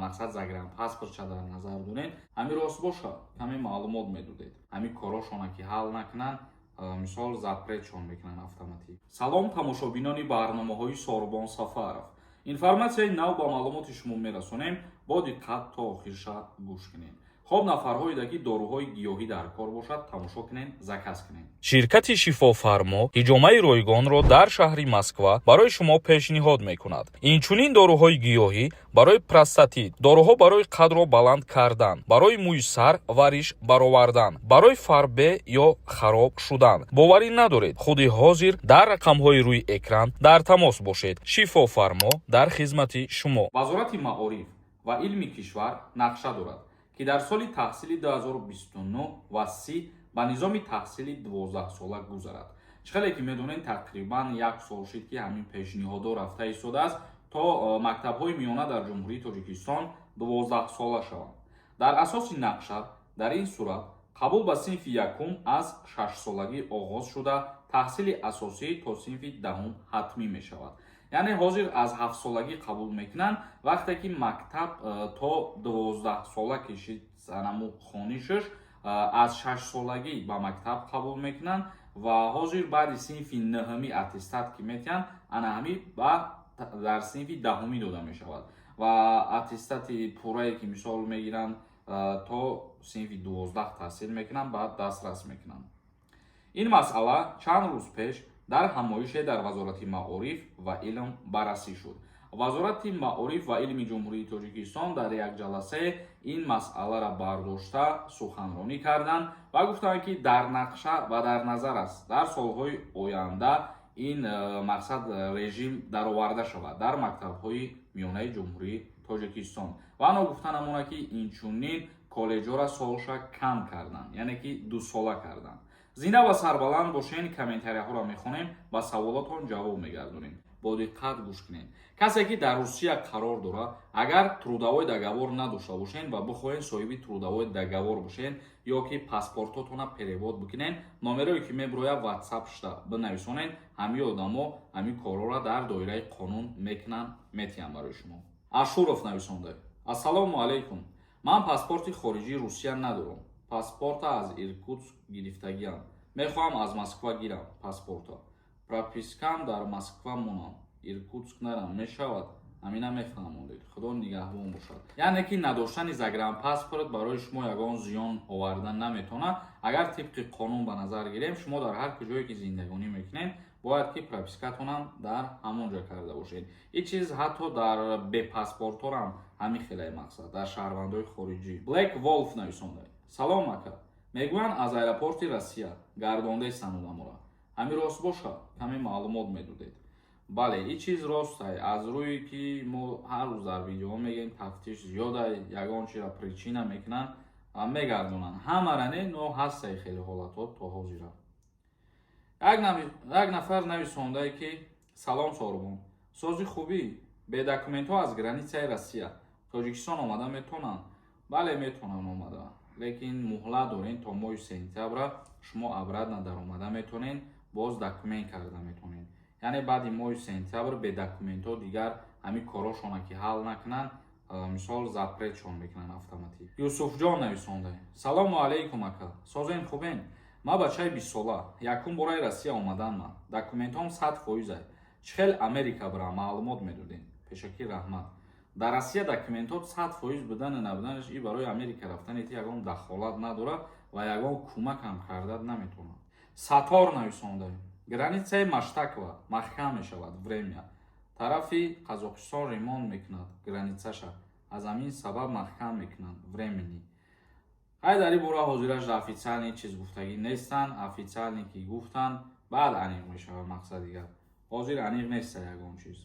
мақсад заграм паспортша дар назар дорен, ҳами рост боша каме маълумот медодед. ҳами корошона ки ҳал накунанд, мисол запретшон мекунанд автоматик. Салом тамошобинони барномаҳои Сорбон Сафаров. Информатсияи нав ба маълумоти шумо мерасонем, бо диққат то охирша гӯш кунед. خب نفرهایی دکی داروهای گیاهی در کار باشد تماشا کنین زکس کنین. شرکت شفافرما هجامه رایگان را در شهر مسکو برای شما پیشنهاد میکند. اینچنین داروهای گیاهی برای پروستات، داروها برای قد را بلند کردن، برای موی سر و ریش برآوردن، برای فربه یا خراب شدن. باوری ندارید. خود حاضر در رقم‌های روی اکران در تماس باشید. شفافرما در خدمت شما. وزارت معارف و علم کشور نقشه دارد که در سال تحصیلی 2029 و 30 به نظام تحصیلی 12 ساله گذرد. چخیلی که میدونین تقریبا یک سال شد که همین پیشنهاد رفته ایستاده است تا مکتب‌های میانه در جمهوری تاجیکستان 12 ساله شوند. در اساس نقشه در این صورت قبول به صنف یکم از 6 سالگی آغاز شده تحصیل اساسی تا صنف دهم حتمی می شود. یعنی حاضر از 7 سالگی قبول میکنن وقتی که مکتب تا 12 ساله کشید سنمو خانشش از 6 سالگی به مکتب قبول میکنن و حاضر بعد صنف نهمی اتستات که میتن انا همی در صنف دهمی داده میشود و اتستات پورایی که مثال میگیرن تا صنف 12 تحصیل میکنن بعد دسترس میکنن. این مسئله چند روز پیش در همایش در وزارت معارف و علم بررسی شد. وزارت معارف و علم جمهوری تاجیکستان در یک جلسه این مسئله را برداشته سخنرانی کردند و گفتند که در نقشه و در نظر است در سالهای آینده این مقصد رژیم درآورده شود در مکتب‌های میانه جمهوری تاجیکستان و آنها گفتند که این چنین کالج‌ها را سالش کم کردند، یعنی که 2 ساله کردند. زنده و سربلند باشین، کامنتاری‌ها را میخونیم و سوالاتون جواب میگردونیم. با دقت گوش کنین. کسی که در روسیه قرار داره اگر трудовой договор نداشته باشین و بخواین صاحب трудовой договор باشین یا که پاسپورتتون را перевод بکنین، номерایی که میبرویا واتساپ شتا بنویسونین، همین آدما همین کارا را در دایره قانون میکنن، میتونن برای شما. اشورов نویسنده: السلام علیکم. من پاسپورت خارجی روسیه ندارم. پاسپورت از ایرکوتسک گرفتگیام. میخوام از مسکو گیرم پاسپورت. пропискам در مسکو مونم. ایرکوتسک نرم میشود. همین میفهمونید. خدا نگهبان باشد. یعنی که نداشتن زگرم پاسپورت برای شما یگان زیان آوردن نمیتونه. اگر طبق قانون به نظر گیریم شما در هر کجایی که زندگانی میکنین باید که пропискатون هم در همونجا کرده باشید. این چیز حتی در به پاسپورت هم همین خیلی مقصد در شهروندای خارجی. بلک ولف نویسنده: سلام ака. میگوین از аэропорти روسیه گردانده سنودامورا. همین راست باشه. کمی معلومات میدادید. بله این چیز راسته. از روی که ما هر روز در ویدیو میگیم تفتیش زیاده یگان چیزا پریچینه میکنن میگردونن. همه رنه نو هسته خیلی حالات تا حاضره. یک نفر نویسنده که سلام ساربون. سازی خوبی به دکومنت ها از گرانیسه روسیه تاجیکستان آمده میتونن؟ بله میتونن آمده. لیکن مهلت دارین تا ماه سپتامبر شما ابرد ندار آمده میتونین باز دکومنت کرده میتونین. یعنی بعد ماه سپتامبر به دکومنت ها دیگر همین کاراشون که حل نکنن مثال запретشون میکنن автоматик. یوسف جان نویسنده: سلام علیکم ака. سازین خوبین؟ ما بچه 20 ساله یکم برای روسیه آمدن من. دکومنتام 100% چخیل امریکا برای معلومات میدادین. پیشکی رحمت. در روسیه دکومنتات 100% بدن نبودنش ای برای امریکا رفتن ایتی یگان دخالت نداره و یگان کمک هم کردن نمیتونه. ساتار نویسنده: گرانیسه مشتکوا محکم میشود время. طرفی قزاقستان ремонт میکند گرانیسه‌شا. از همین سبب محکم میکنند времени. های در این باره حاضرش افیциальні چیز گفتگی نیستن. افیциальні که گفتن بعد انیق میشود مقصد دیگر. حاضر انیق نیست یگان چیز.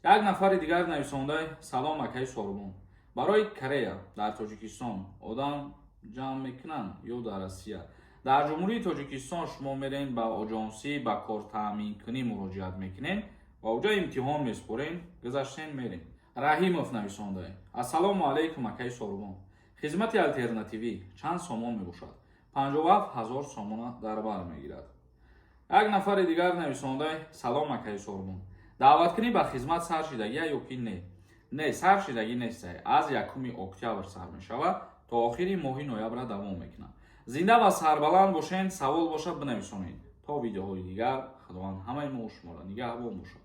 یک نفر دیگر نویسنده: سلام اکای ساربون. برای کره در تاجیکستان آدم جمع میکنن یا در روسیه؟ در جمهوری تاجیکستان شما میرین با آژانسی با کار تامین کنی مراجعت میکنین و اونجا امتحان میسپرین گذشتین میرین. رحیمов نویسنده: السلام علیکم اکای ساربون. خدمت الтернативی چند سامان میباشد؟ 57,000 سامان در بر میگیرد. یک نفر دیگر نویسنده: سلام اکای ساربون. دعوت کنی به خدمت سر شدگی یا کی نه؟ Нест, ҳар шидагӣ нестае. Аз 1 октябр сар мешавад то охири моҳи ноябр давом мекунад. Зинда ва сарбаланд бошед, савол бошад бинависонед. То видеоҳои дигар, худованд ҳамаи мо шуморо нигаҳбон бошад.